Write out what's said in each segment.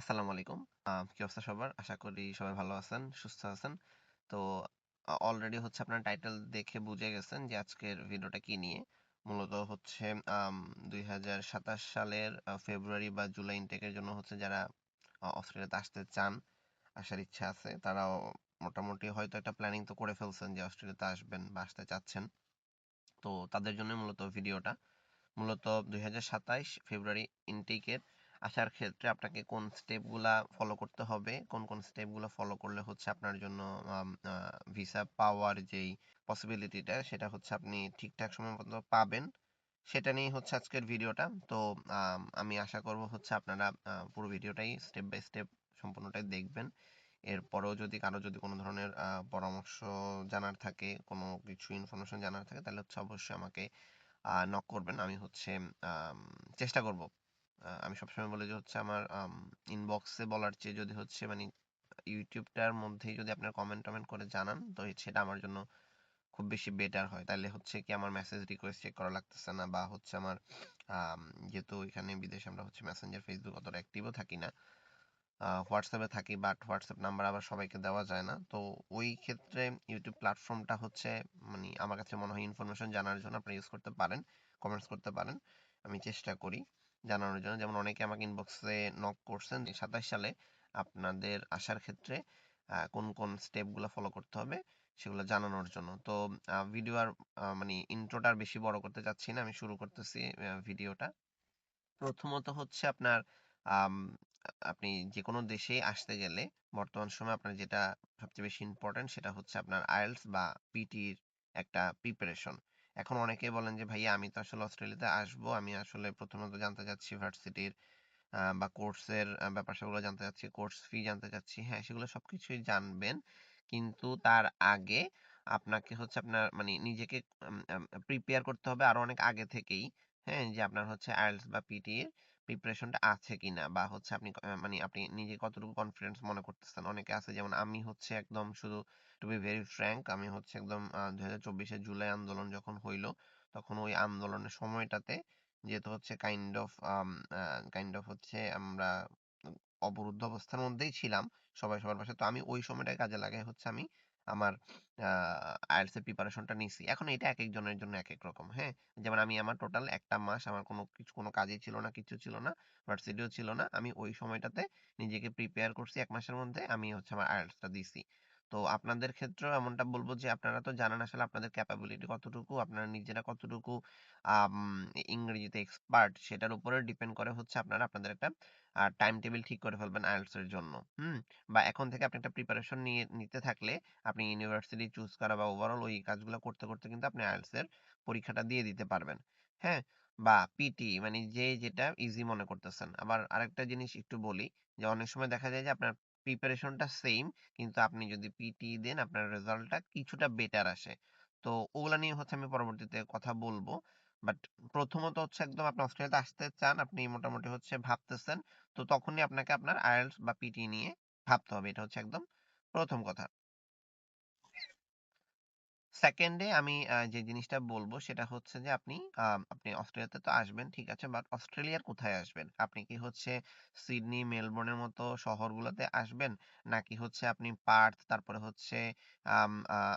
আসসালামু আলাইকুম। কি অবস্থা সবার? আশা করি সবাই ভালো আছেন, সুস্থ আছেন। তো অলরেডি হচ্ছে আপনার টাইটেল দেখে বুঝে গেছেন যে আজকের ভিডিওটা কি নিয়ে। মূলত হচ্ছে আম ২০২৭ সালের ফেব্রুয়ারি বা জুলাই ইনটেকের জন্য হচ্ছে যারা অস্ট্রেলিয়াতে আসতে চান, আসার ইচ্ছা আছে, তারাও মোটামুটি হয়তো একটা প্ল্যানিং তো করে ফেলছেন যে অস্ট্রেলিয়াতে আসবেন বা আসতে চাচ্ছেন। তো তাদের জন্য মূলত ভিডিওটা। মূলত ২০২৭ ফেব্রুয়ারি ইনটেকের আসার ক্ষেত্রে আপনাকে কোন স্টেপগুলা ফলো করতে হবে, কোন কোন স্টেপগুলো ফলো করলে হচ্ছে আপনার জন্য ভিসা পাওয়ার যেই পসিবিলিটিটা সেটা হচ্ছে আপনি ঠিকঠাক সময় মতো পাবেন, সেটা নিয়ে হচ্ছে আজকের ভিডিওটা। তো আমি আশা করব হচ্ছে আপনারা পুরো ভিডিওটাই স্টেপ বাই স্টেপ সম্পূর্ণটাই দেখবেন। এরপরেও যদি কোনো ধরনের পরামর্শ জানার থাকে, কোনো কিছু ইনফরমেশন জানার থাকে, তাহলে হচ্ছে অবশ্যই আমাকে নক করবেন। আমি হচ্ছে আম, চেষ্টা করব। আমি সবসময় বলি যে হচ্ছে আমার ইনবক্সে বলার চেয়ে যদি হচ্ছে মানে ইউটিউবটার মধ্যেই যদি আপনার কমেন্ট টমেন্ট করে জানান, তো সেটা আমার জন্য খুব বেশি বেটার হয়। তাইলে হচ্ছে কি আমার মেসেজ রিকোয়েস্ট চেক করা লাগতেছে না, বা হচ্ছে আমার যেহেতু এখানে বিদেশে আমরা হচ্ছে মেসেঞ্জার ফেসবুক অতটা অ্যাক্টিভও থাকি না, হোয়াটসঅ্যাপে থাকি, বাট হোয়াটসঅ্যাপ নাম্বার আবার সবাইকে দেওয়া যায় না। তো ওই ক্ষেত্রে ইউটিউব প্ল্যাটফর্মটা হচ্ছে মানে আমার কাছে মনে হয় ইনফরমেশন জানার জন্য আপনারা ইউজ করতে পারেন, কমেন্টস করতে পারেন। আমি চেষ্টা করি জানানোর জন্য। যেমন অনেকে আমাকে ইনবক্সে নক করছেন যে ২৭ সালে আপনাদের আসার ক্ষেত্রে কোন কোন স্টেপগুলো ফলো করতে হবে সেগুলো জানানোর জন্য। তো ভিডিও আর মানে ইন্ট্রোটা আর বেশি বড় করতে চাচ্ছি না, আমি শুরু করতেছি ভিডিওটা। প্রথমত হচ্ছে আপনার আম, আপনি যে কোনো দেশে আসতে গেলে বর্তমান সময়ে আপনার যেটা সবচেয়ে বেশি ইম্পর্টেন্ট সেটা হচ্ছে আপনার আইএলটিএস বা পিটির একটা প্রিপারেশন। এখন অনেকেই বলেন যে ভাইয়া আমি তো আসলে অস্ট্রেলিয়াতে আসবো, আমি আসলে প্রথমত জানতে চাচ্ছি ভার্সিটির বা কোর্সের ব্যাপার সেগুলো জানতে চাচ্ছি, কোর্স ফি জানতে চাচ্ছি। হ্যাঁ, সেগুলো সবকিছুই জানবেন, কিন্তু তার আগে আপনাকে হচ্ছে আপনার মানে নিজেকে প্রিপেয়ার করতে হবে আরো অনেক আগে থেকেই। হ্যাঁ, যে আপনার হচ্ছে আইএলটিএস বা পিটি এর প্রিপারেশনটা আছে কিনা, বা হচ্ছে আপনি মানে আপনি নিজে কতটুকু কনফিডেন্স মনে করতেছেন। অনেকে আছে, যেমন আমি হচ্ছে একদম শুধু টু বি ভেরি ফ্র্যাঙ্ক, আমি হচ্ছে একদম ২০২৪ জুলাই আন্দোলন যখন হইলো, তখন ওই আন্দোলনের সময়টাতে যেহেতু হচ্ছে কাইন্ড অফ হচ্ছে আমরা অবরুদ্ধ অবস্থার মধ্যেই ছিলাম, সবাই সবার পাশে। তো আমি ওই সময়টাকে কাজে লাগাই হচ্ছে আমি আমার আইএলটিএস এর প্রিপারেশনটা নিছি। এখন এটা এক একজনের জন্য এক এক রকম। হ্যাঁ, যেমন আমি আমার টোটাল একটা মাস আমার কোনো কাজই ছিল না, কিছু ছিল না, ভার্সিটিও ছিল না। আমি ওই সময়টাতে নিজেকে প্রিপেয়ার করছি, এক মাসের মধ্যে আমি হচ্ছে আমার আইএলটিএসটা দিছি। তো আপনাদের ক্ষেত্রেও এমনটা বলবো যে আপনারা তো জানেন আসলে আপনাদের ক্যাপাবিলিটি কতটুকু, আপনারা নিজেরা কতটুকু আম, ইংরেজিতে এক্সপার্ট, সেটার উপরে ডিপেন্ড করে হচ্ছে আপনারা আপনাদের একটা টাইম টেবিল ঠিক করে ফেলবেন আইএলটিএস এর জন্য। বা এখন থেকে আপনি একটা প্রিপারেশন নিতে থাকলে আপনি ইউনিভার্সিটি চুজ করা বা ওভারঅল ওই কাজগুলো করতে করতে কিন্তু আপনি আইএলটিএস এর পরীক্ষাটা দিয়ে দিতে পারবেন। হ্যাঁ, বা পিটি মানে যে যেটা ইজি মনে করতেছেন। আবার আরেকটা জিনিস একটু বলি, যে অনেক সময় দেখা যায় যে আপনার প্রিপারেশনটা সেম, কিন্তু আপনি যদি পিটি দেন আপনার রেজাল্টটা কিছুটা বেটার আসে। তো ওগুলা নিয়ে হচ্ছে আমি পরবর্তীতে কথা বলবো। বাট প্রথমত হচ্ছে একদম আপনি অস্ট্রেলিয়াতে আসতে চান, আপনি মোটামুটি হচ্ছে ভাবতেছেন, তো তখনই আপনাকে আপনার আইএলটিএস বা পিটি নিয়ে ভাবতে হবে। এটা হচ্ছে একদম প্রথম কথা। সেকেন্ডে আমি যে জিনিসটা বলবো সেটা হচ্ছে যে আপনি অস্ট্রেলিয়াতে তো আসবেন, ঠিক আছে, বাট অস্ট্রেলিয়ার কোথায় আসবেন? আপনি কি হচ্ছে সিডনি, মেলবোর্নের মতো শহরগুলোতে আসবেন, নাকি হচ্ছে আপনি পার্থ, তারপরে হচ্ছে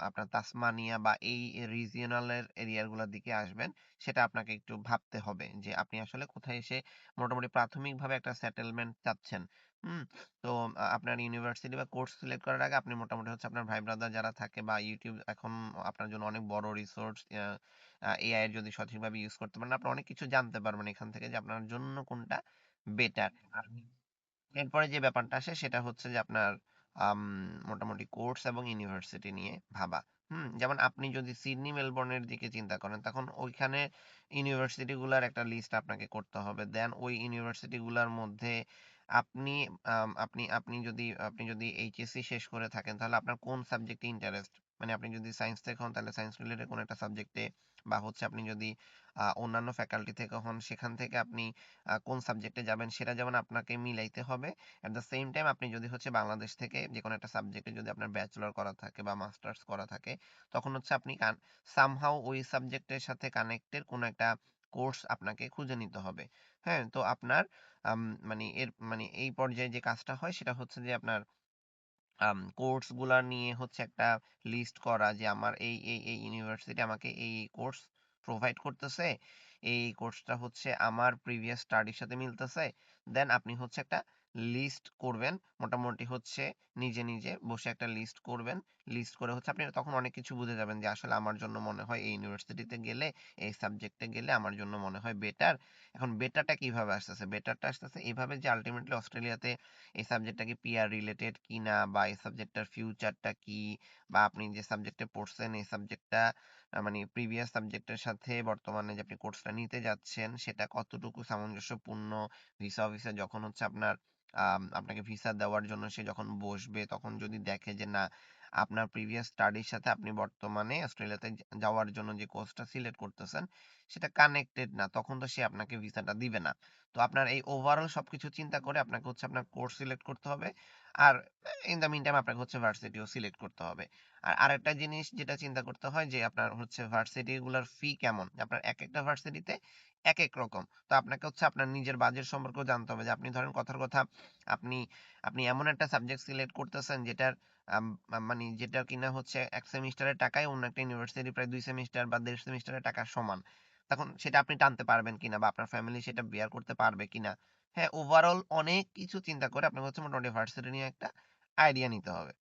আপনার তাসমানিয়া বা এই রিজিওনালের এরিয়াগুলোর দিকে আসবেন? সেটা আপনাকে একটু ভাবতে হবে যে আপনি আসলে কোথায় এসে মোটামুটি প্রাথমিকভাবে একটা সেটেলমেন্ট চাচ্ছেন। হুম তো আপনার ইউনিভার্সিটি বা কোর্স সিলেক্ট করার আগে আপনি মোটামুটি হচ্ছে আপনার ভাই ব্রাদার যারা থাকে, বা ইউটিউব এখন আপনার জন্য অনেক বড় রিসোর্স, এআই এর যদি সঠিকভাবে ইউজ করতে পারেন আপনি অনেক কিছু জানতে পারবেন এখান থেকে, যে আপনার জন্য কোনটা বেটার। এরপরে যে ব্যাপারটা আসে সেটা হচ্ছে যে আপনার আম, মোটামুটি কোর্স এবং ইউনিভার্সিটি নিয়ে ভাবা। যেমন আপনি যদি সিডনি মেলবোর্নের দিকে চিন্তা করেন, তখন ওইখানে ইউনিভার্সিটি গুলার একটা লিস্ট আপনাকে করতে হবে। দেন ওই ইউনিভার্সিটি গুলার মধ্যে আপনি আপনি যদি এইচএসসি শেষ করে থাকেন, তাহলে আপনার কোন সাবজেক্টে ইন্টারেস্ট, মানে আপনি যদি সায়েন্স থেকে হন তাহলে সায়েন্স রিলেটেড কোন একটা সাবজেক্টে, বা হচ্ছে আপনি যদি অন্যান্য ফ্যাকাল্টি থেকে হন সেখান থেকে আপনি কোন সাবজেক্টে যাবেন সেটা যেমন আপনাকে মিলাইতে হবে। এট দ্য সেম টাইম আপনি যদি হচ্ছে বাংলাদেশ থেকে যে কোনো একটা সাবজেক্টে যদি আপনার ব্যাচেলর করা থাকে বা মাস্টার্স করা থাকে, তখন হচ্ছে আপনি সামহাও ওই সাবজেক্টের সাথে কানেক্টেড কোনো একটা কোর্স আপনাকে খুঁজে নিতে হবে। হ্যাঁ? তো আপনার আম মানে এই পর্যায়ে যে কাজটা হয় সেটা হচ্ছে যে আপনার কোর্স গুলা নিয়ে হচ্ছে একটা লিস্ট করা যে আমার এই ইউনিভার্সিটি আমাকে এই কোর্স প্রোভাইড করতেছে, এই কোর্সটা হচ্ছে আমার প্রিভিয়াস স্টাডির সাথে মিলতেছে। দেন আপনি হচ্ছে একটা লিস্ট করবেন, মোটামুটি হচ্ছে নিজে নিজে বসে একটা লিস্ট করবেন। লিস্ট করে হচ্ছে আপনি তখন অনেক কিছু বুঝে যাবেন যে আসলে আমার জন্য মনে হয় এই ইউনিভার্সিটিতে গেলে, এই সাবজেক্টে গেলে আমার জন্য মনে হয় বেটার। এখন বেটারটা কিভাবে আসতেছে? বেটারটা আসতেছে এইভাবে যে আলটিমেটলি অস্ট্রেলিয়াতে এই সাবজেক্টটা কি পিআর রিলেটেড কিনা, বা এই সাবজেক্টটার ফিউচারটা কি, বা আপনি যে সাবজেক্টে পড়ছেন এই সাবজেক্টটা মানে প্রিভিয়াস সাবজেক্টের সাথে বর্তমানে যে আপনি কোর্সটা নিতে যাচ্ছেন সেটা কতটুকু সামঞ্জস্যপূর্ণ। ভিসা অফিসে যখন হচ্ছে আপনার আপনাকে ভিসা দেওয়ার জন্য সে যখন বসবে তখন যদি দেখে যে না আপনার প্রিভিয়াস স্টাডির সাথে আপনি বর্তমানে অস্ট্রেলিয়াতে যাওয়ার জন্য যে কোর্সটা সিলেক্ট করতেছেন সেটা কানেক্টেড না, তখন তো সে আপনাকে ভিসাটা দিবে না। তো আপনার এই ওভারঅল সবকিছু চিন্তা করে আপনাকে হচ্ছে আপনার কোর্স সিলেক্ট করতে হবে। আর ইন দ্য মিন টাইম আপনাকে হচ্ছে ভার্সিটিও সিলেক্ট করতে হবে। আর আরেকটা জিনিস যেটা চিন্তা করতে হয় যে আপনার হচ্ছে ভার্সিটি গুলার ফি কেমন। আপনার এক একটা ভার্সিটিতে এক এক রকম। তো আপনাকে হচ্ছে আপনার নিজের বাজেট সম্পর্কেও জানতে হবে যে আপনি ধরেন কথার কথা আপনি আপনি এমন একটা সাবজেক্ট সিলেক্ট করতেছেন যেটার মানে যেটা কিনা হচ্ছে এক সেমিস্টারের টাকায় অন্য একটা ইউনিভার্সিটি প্রায় 2 সেমিস্টার বা 1.5 সেমিস্টারের টাকার সমান। তখন সেটা আপনি টানতে পারবেন কিনা বা আপনার ফ্যামিলি সেটা বিয়ার করতে পারবে কিনা। হ্যাঁ, ওভারঅল অনেক কিছু চিন্তা করে আপনাকে হচ্ছে মোটামুটি ভার্সিটি নিয়ে একটা আইডিয়া নিতে হবে।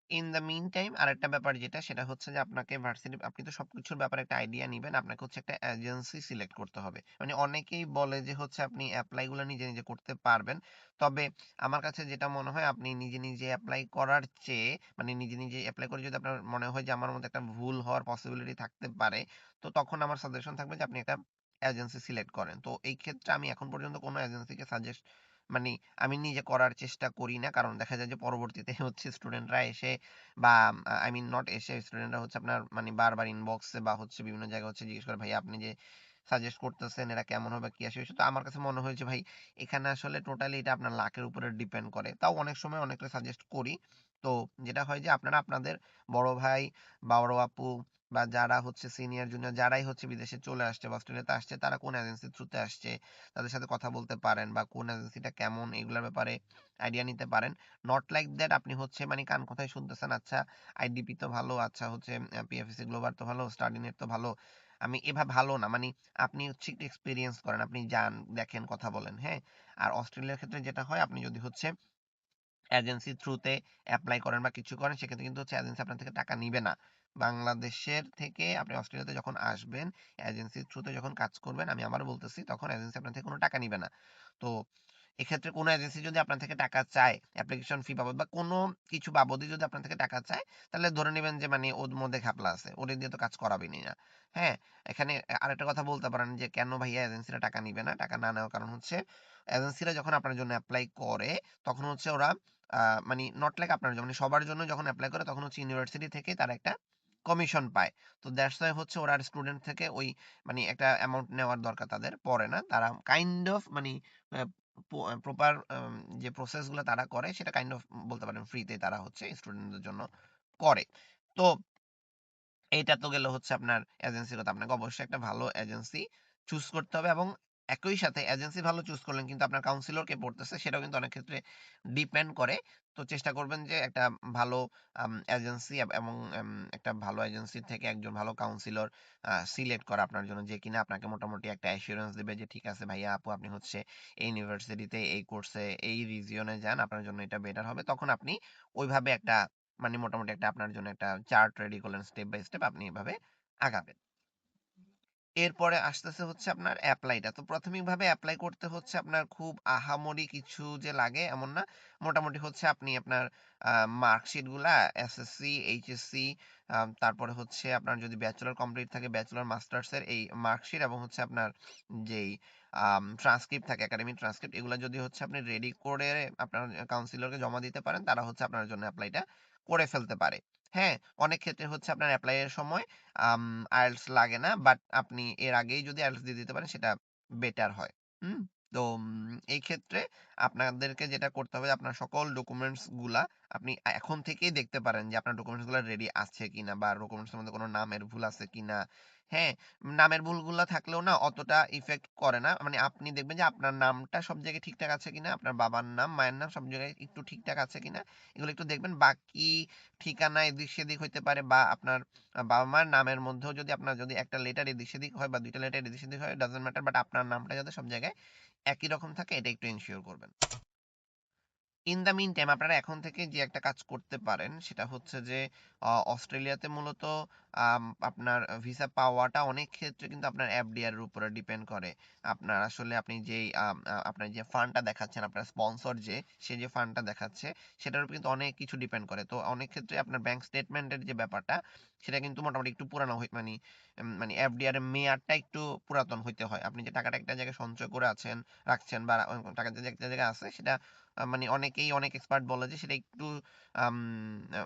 ইন দ্য মিন টাইম আরেকটা ব্যাপার যেটা সেটা হচ্ছে যে আপনাকে ভার্সিটি আপনি তো সবকিছুর ব্যাপারে একটা আইডিয়া নিবেন, আপনাকে হচ্ছে একটা এজেন্সি সিলেক্ট করতে হবে। মানে অনেকেই বলে যে হচ্ছে আপনি অ্যাপ্লাই গুলো নিজে নিজে করতে পারবেন। তবে আমার কাছে যেটা মনে হয় আপনি নিজে নিজে অ্যাপ্লাই করার চেয়ে মানে নিজে নিজে অ্যাপ্লাই করে যদি আপনার মনে হয় যে আমার মধ্যে একটা ভুল হওয়ার পসিবিলিটি থাকতে পারে, তো তখন আমার সাজেশন থাকবে যে আপনি একটা এজেন্সি সিলেক্ট করেন। তো এই ক্ষেত্রে আমি এখন পর্যন্ত কোনো এজেন্সিকে সাজেস্ট মানে আমি নিজে করার চেষ্টা করি না, কারণ দেখা যায় যে পরবর্তীতে হচ্ছে স্টুডেন্টরা এসে বা আই মিন নট এসে স্টুডেন্টরা হচ্ছে আপনার মানে বারবার ইনবক্সে বা হচ্ছে বিভিন্ন জায়গায় হচ্ছে জিজ্ঞেস করে ভাই আপনি যে সাজেস্ট করতেছেন এরা কেমন হবে কি আসে। তো আমার কাছে মনে হয়েছে ভাই এখানে আসলে টোটালি এটা আপনার লাকের উপরে ডিপেন্ড করে। তাও অনেক সময় অনেকটা সাজেস্ট করি। তো যেটা হয় যে আপনারা আপনাদের বড় ভাই বা বড় আপু বা যারা হচ্ছে সিনিয়র জুনিয়র যারাই হচ্ছে বিদেশে চলে আসছে বা অস্ট্রেলিয়াতে আসছে তারা কোন এজেন্সির থ্রুতে আসছে তাদের সাথে কথা বলতে পারেন, বা কোন এজেন্সিটা কেমন এগুলোর ব্যাপারে আইডিয়া নিতে পারেন। নট লাইক দ্যাট আপনি হচ্ছে মানে কান কথাই শুনতেছেন, আচ্ছা আইডিপি তো ভালো, আচ্ছা হচ্ছে পিএফএসসি গ্লোবাল তো ভালো, স্টাডিনেট তো ভালো, আমি এভাবে ভালো না মানে আপনি হচ্ছে একটু এক্সপিরিয়েন্স করেন, আপনি যান দেখেন কথা বলেন। হ্যাঁ, আর অস্ট্রেলিয়ার ক্ষেত্রে যেটা হয় আপনি যদি হচ্ছে এজেন্সির থ্রুতে এপ্লাই করেন বা কিছু করেন সেক্ষেত্রে কিন্তু হচ্ছে এজেন্সি আপনার থেকে টাকা নিবে না। বাংলাদেশের থেকে আপনি অস্ট্রেলিয়াতে যখন আসবেন এজেন্সির থ্রুতে যখন কাজ করবেন আমি আবার বলতেছি তখন এজেন্সি আপনার থেকে কোনো টাকা নিবে না। তো এক্ষেত্রে কোনো এজেন্সি যদি আপনার থেকে টাকা চায় অ্যাপ্লিকেশন ফি বাবদ বা কোনো কিছু বাবদই যদি আপনার থেকে টাকা চায় তাহলে ধরে নেবেন যে মানে ওর মধ্যে ঘাপলা আছে, ওরে দিয়ে তো কাজ করাবেনই না। হ্যাঁ, এখানে আরেকটা কথা বলতে পারেন যে কেন ভাইয়া এজেন্সিরা টাকা নিবে না। টাকা না নেওয়ার কারণ হচ্ছে এজেন্সিরা যখন আপনার জন্য অ্যাপ্লাই করে তখন হচ্ছে ওরা মানে নট লাইক আপনার জন্য মানে সবার জন্য যখন এপ্লাই করে তখন হচ্ছে ইউনিভার্সিটি থেকে তারা একটা কমিশন পায়। তো দ্যাটস ওয়াই হচ্ছে ওরা স্টুডেন্ট থেকে ওই মানে একটা অ্যামাউন্ট নেওয়ার দরকার তাদের পড়ে না। তারা কাইন্ড অফ মানে প্রপার যে প্রসেস গুলো তারা করে সেটা কাইন্ড অফ বলতে পারেন ফ্রিতে তারা হচ্ছে স্টুডেন্টদের জন্য করে। তো এইটা তো গেল হচ্ছে আপনার এজেন্সির কথা। আপনাকে অবশ্যই একটা ভালো এজেন্সি চুজ করতে হবে এবং একই সাথে এজেন্সি ভালো চুজ করলেন কিন্তু আপনার কাউন্সিলর কে পড়তেছে সেটাও কিন্তু অনেক ক্ষেত্রে ডিপেন্ড করে। তো চেষ্টা করবেন যে একটা ভালো এজেন্সি এবং একটা ভালো এজেন্সি থেকে একজন ভালো কাউন্সিলর সিলেক্ট করা আপনার জন্য, যে কিনা আপনাকে মোটামুটি একটা অ্যাসুরেন্স দিবে যে ঠিক আছে ভাইয়া আপু আপনি হচ্ছে এই ইউনিভার্সিটিতে এই কোর্সে এই রিজিয়নে যান আপনার জন্য এটা বেটার হবে। তখন আপনি ওইভাবে একটা মানে মোটামুটি একটা আপনার জন্য একটা চার্ট রেডি করলেন, স্টেপ বাই স্টেপ আপনি এভাবে আগাবেন। এরপরে আসতেছে হচ্ছে আপনার এপ্লাইটা। তো প্রাথমিকভাবে এপ্লাই করতে হচ্ছে আপনার খুব আহামরি কিছু যে লাগে এমন না। মোটামুটি হচ্ছে আপনি আপনার মার্কশিট গুলা এসএসসি, এইচএসসি, তারপরে হচ্ছে আপনার যদি ব্যাচেলর কমপ্লিট থাকে ব্যাচেলর মাস্টার্স এর এই মার্কশিট এবং হচ্ছে আপনার যেই ট্রান্সক্রিপ্ট থাকে একাডেমিক ট্রান্সক্রিপ্ট এগুলো যদি হচ্ছে আপনি রেডি করে আপনার কাউন্সিলরকে জমা দিতে পারেন তারা হচ্ছে আপনার জন্য এপ্লাইটা করে ফেলতে পারে। হ্যাঁ, অনেক ক্ষেত্রে হচ্ছে আপনার এপ্লাই এর সময় আইএলটিএস লাগে না, বাট আপনি এর আগেই যদি আইএলটিএস দিয়ে দিতে পারেন সেটা বেটার হয়। হুম, তো এই ক্ষেত্রে আপনাদেরকে যেটা করতে হবে আপনার সকল ডকুমেন্টস গুলা আপনি এখন থেকেই দেখতে পারেন যে আপনার ডকুমেন্টস গুলা রেডি আছে কিনা বা ডকুমেন্টস এর মধ্যে কোনো নামের ভুল আছে কিনা। হ্যাঁ, নামের ভুলগুলা থাকলেও না অতটা ইফেক্ট করে না। মানে আপনি দেখবেন যে আপনার নামটা সব জায়গায় ঠিকঠাক আছে কিনা, আপনার বাবার নাম, মায়ের নাম সব জায়গায় একটু ঠিকঠাক আছে কিনা, এগুলো একটু দেখবেন। বাকি ঠিকানা এদিক সেদিক হইতে পারে, বা আপনার বাবা-মার নামের মধ্যেও যদি আপনার যদি একটা লেটার এদিক সেদিক হয় বা ২ টা লেটার এদিক সেদিক হয়, ডাজন্ট ম্যাটার, বাট আপনার নামটা যাতে সব জায়গায় একই রকম থাকে এটা একটু এনশিওর করবেন। ইন দ্য মিন টাইম আপনারা এখন থেকে যে একটা কাজ করতে পারেন সেটা হচ্ছে যে অস্ট্রেলিয়াতে মূলত আপনার ভিসা পাওয়াটা অনেক ক্ষেত্রে কিন্তু আপনার এফডিআর এর উপরে ডিপেন্ড করে। আপনার আসলে আপনি যেই আপনার যে ফান্ডটা দেখাচ্ছেন, আপনার স্পন্সর যে সে যে ফান্ডটা দেখাচ্ছে সেটার উপর কিন্তু অনেক কিছু ডিপেন্ড করে। তো অনেক ক্ষেত্রে আপনার ব্যাংক স্টেটমেন্টের যে ব্যাপারটা সেটা কিন্তু মোটামুটি একটু পুরানো মানে মানে এফডিআর এর মেয়াদটা একটু পুরাতন হইতে হয়। আপনি যে টাকাটা একটা জায়গায় সঞ্চয় করে আছেন, রাখছেন, বা টাকা যে একটা জায়গায় আছে সেটা মানে অনেকেই অনেক এক্সপার্ট বলে যে সেটা একটু আম,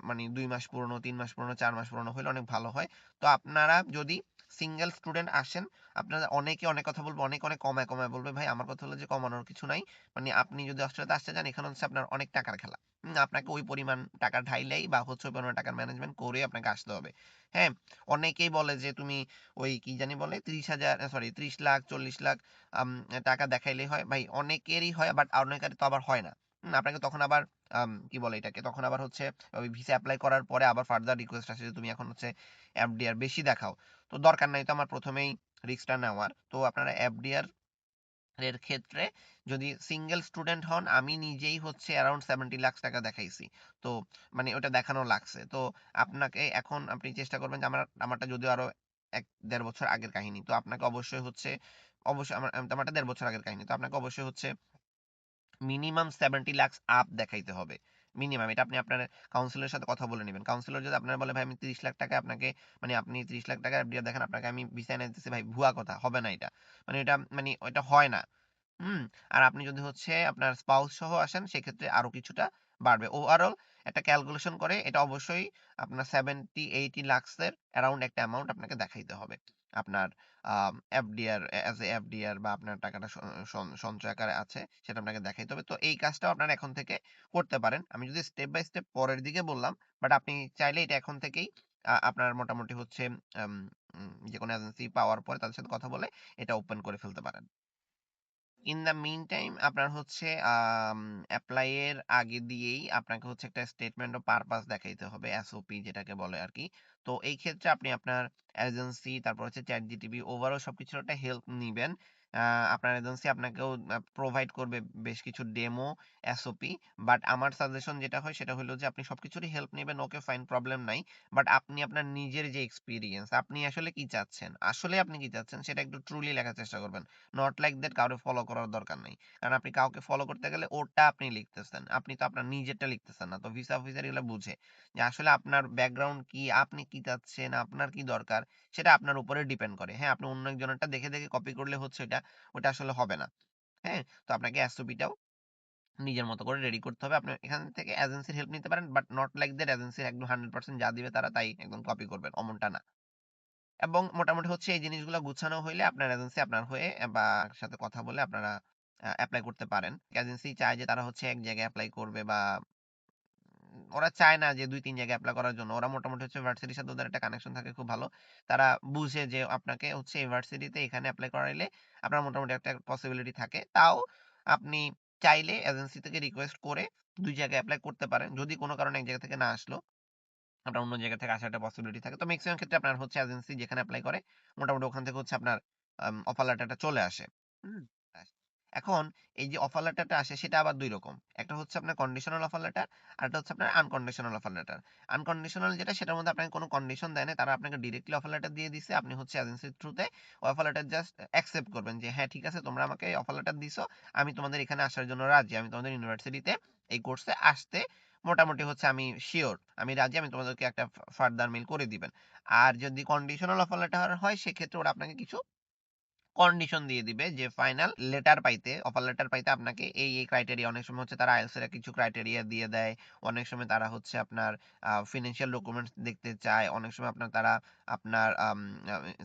মানে ২ মাস পুরনো, ৩ মাস পুরনো, ৪ মাস পুরনো হলে অনেক ভালো হয়। তো আপনারা যদি সিঙ্গেল স্টুডেন্ট আসেন, আপনারা অনেকে অনেক কথা বলবে, অনেক অনেক কমায় কমায় বলবে। ভাই আমার কথা হলো যে কমানোর কিছু নাই। মানে আপনি যদি অস্ট্রেলিয়াতে আসতে চান, এখানে হচ্ছে আপনার অনেক টাকার খেলা। আপনাকে ওই পরিমাণ টাকা ঢাইলেই বা হচ্ছে ওই পরিমাণ টাকার ম্যানেজমেন্ট করে আপনাকে আসতে হবে। হ্যাঁ, অনেকেই বলে যে তুমি ওই কি জানি বলে ৩০,০০০, সরি ৩০ লাখ, ৪০ লাখ আম, টাকা দেখাইলেই হয়। ভাই অনেকেরই হয়, বাট অনেকের তো আবার হয় না। আপনাকে তখন আবার কি বলে এটাকে, তখন আবার হচ্ছে ওই ভিসা অ্যাপ্লাই করার পরে আবার ফার্দার রিকোয়েস্ট আসে যে তুমি এখন হচ্ছে এফডিআর বেশি দেখাও। তো দরকার নাই তো আমার প্রথমেই রিস্কটা নেওয়ার। তো আপনারা এফডিআর এর ক্ষেত্রে যদি সিঙ্গেল স্টুডেন্ট হন, আমি নিজেই হচ্ছে অ্যারাউন্ড 70 লাখ টাকা দেখাইছি। তো মানে ওটা দেখানো লাগছে। তো আপনাকে এখন আপনি চেষ্টা করবেন যে আমারটা যদিও আরো ১-১.৫ বছর আগের কাহিনী, তো আপনাকে অবশ্যই হচ্ছে অবশ্যই আমারটা ১.৫ বছর আগের কাহিনী, তো আপনাকে অবশ্যই হচ্ছে মিনিমাম 70 লাখ আপ দেখাইতে হবে। মিনিমাম এটা আপনি আপনার কাউন্সিলরের সাথে কথা বলে নেবেন। কাউন্সিলর যদি আপনার বলে ভাই আমি ৩০ লাখ টাকা আপনাকে, মানে আপনি ৩০ লাখ টাকা এফডিআর দেখেন, আপনাকে আমি ভিসা এনে দিতেছি, ভাই ভুয়া কথা হবে না এটা। মানে এটা মানে এটা হয় না। হুম। আর আপনি যদি হচ্ছে আপনার স্পাউস সহ আসেন সেক্ষেত্রে আরো কিছুটা বাড়বে। ওভারঅল একটা ক্যালকুলেশন করে এটা অবশ্যই আপনার 70-80 লাখস এর অ্যারাউন্ড একটা অ্যামাউন্ট আপনাকে দেখাইতে হবে আপনার এফডিআর, অ্যাজ এ এফডিআর, বা আপনার টাকাটা সঞ্চয় আকারে আছে সেটা আপনাকে দেখাইতে হবে। তো এই কাজটাও আপনারা এখন থেকে করতে পারেন। আমি যদি স্টেপ বাই স্টেপ পরের দিকে বললাম, বাট আপনি চাইলে এটা এখন থেকেই আপনার মোটামুটি হচ্ছে আম, যে কোনো এজেন্সি পাওয়ার পরে তাদের সাথে কথা বলে এটা ওপেন করে ফেলতে পারেন। ইন দ্য মিন টাইম আপনার হচ্ছে অ্যাপ্লাই এর আগে দিয়েই আপনাকে হচ্ছে একটা স্টেটমেন্ট অফ পারপাস দেখাইতে হবে, এসওপি যেটাকে বলে আর কি। তো এই ক্ষেত্রে আপনি আপনার এজেন্সি, তারপর হচ্ছে চ্যাট জিটিপি, ওভারঅল সবকিছুর একটা হেল্প নিবেন। আপনার এজেন্সি আপনাকেও প্রোভাইড করবে বেশ কিছু ডেমো, এসওপি। বাট আমার সাজেশন যেটা হয় সেটা হলো যে আপনি সবকিছুরই হেল্প নেবেন, ওকে ফাইন, প্রবলেম নাই। বাট আপনি আপনার নিজের যে এক্সপিরিয়েন্স, আপনি আসলে কি চাচ্ছেন, আসলে আপনি কি চাচ্ছেন সেটা একটু ট্রুলি লেখার চেষ্টা করবেন। নট লাইক দ্যাট কাউকে ফলো করার দরকার নেই। কারণ আপনি কাউকে ফলো করতে গেলে ওটা আপনি লিখতেছেন, আপনি তো আপনার নিজেরটা লিখতেছেন না। তো ভিসা অফিসার এগুলো বুঝে যে আসলে আপনার ব্যাকগ্রাউন্ড কি, আপনি কি চাচ্ছেন, আপনার কি দরকার, সেটা আপনার উপরে ডিপেন্ড করে। হ্যাঁ, আপনি অন্য একজনেরটা দেখে দেখে কপি করলে হচ্ছে ওটা আসলে হবে না। হ্যাঁ, তো আপনাকে এসওপিটাও নিজের মতো করে রেডি করতে হবে। আপনি এখান থেকে এজেন্সির হেল্প নিতে পারেন, বাট নট লাইক দ্যাট এজেন্সির একদম 100% যা দিবে তারা তাই একদম কপি করবেন, অমনটা না। এবং মোটামুটি হচ্ছে এই জিনিসগুলো গুছানো হইলে আপনার এজেন্সি আপনার হয়ে বা সাথে কথা বলে আপনারা এপ্লাই করতে পারেন। এজেন্সি চায় যে তারা হচ্ছে এক জায়গায় এপ্লাই করবে, বা ওরা চায় না যে ২-৩ জায়গায় এপ্লাই করার জন্য। ওরা মোটামুটি হচ্ছে ভার্সিটির সাথে ওদের একটা কানেকশন থাকে খুব ভালো। তারা বুঝে যে আপনাকে হচ্ছে এই ভার্সিটিতে এখানে এপ্লাই করাইলে আপনার মোটামুটি একটা পসিবিলিটি থাকে। তাও আপনি চাইলে এজেন্সি থেকে রিকোয়েস্ট করে ২ জায়গায় এপ্লাই করতে পারেন। যদি কোনো কারণে এক জায়গা থেকে না আসলো, আপনার অন্য জায়গা থেকে আসার একটা পসিবিলিটি থাকে। তো মেক্সিমাম ক্ষেত্রে আপনার হচ্ছে এজেন্সি যেখানে এপ্লাই করে মোটামুটি ওখান থেকে হচ্ছে আপনার অফার লেটারটা চলে আসে। হুম? আস এখন এই যে অফার লেটারটা আসে সেটা আবার ২ রকম। একটা হচ্ছে আপনার কন্ডিশনাল অফার লেটার, আরেকটা হচ্ছে আপনার আনকন্ডিশনাল অফার লেটার। আনকন্ডিশনাল যেটা সেটার মধ্যে আপনাকে কোনো কন্ডিশন দেয় না। তারা আপনাকে ডিরেক্টলি অফার লেটার দিয়ে দিছে। আপনি হচ্ছে এজেন্সির থ্রুতে অফার লেটার জাস্ট অ্যাকসেপ্ট করবেন যে হ্যাঁ ঠিক আছে তোমরা আমাকে অফার লেটার দিছো। আমি তোমাদের এখানে আসার জন্য রাজি। আমি তোমাদের ইউনিভার্সিটিতে এই কোর্সে আসতে মোটামুটি হচ্ছে আমি সিওর, আমি রাজি, আমি তোমাদেরকে একটা ফার্দার মেইল করে দিবেন। আর যদি কন্ডিশনাল অফার লেটার হয় সেক্ষেত্রে ওরা আপনাকে কিছু কন্ডিশন দিয়ে দিবে যে ফাইনাল লেটার পাইতে, অফার লেটার পাইতে আপনাকে এই ক্রাইটেরিয়া, অনেক সময় হচ্ছে তারা আইএলটিএস এর কিছু ক্রাইটেরিয়া দিয়ে দেয়। অনেক সময় তারা হচ্ছে আপনার ফিনান্সিয়াল ডকুমেন্টস দেখতে চায়। অনেক সময় তারা আপনার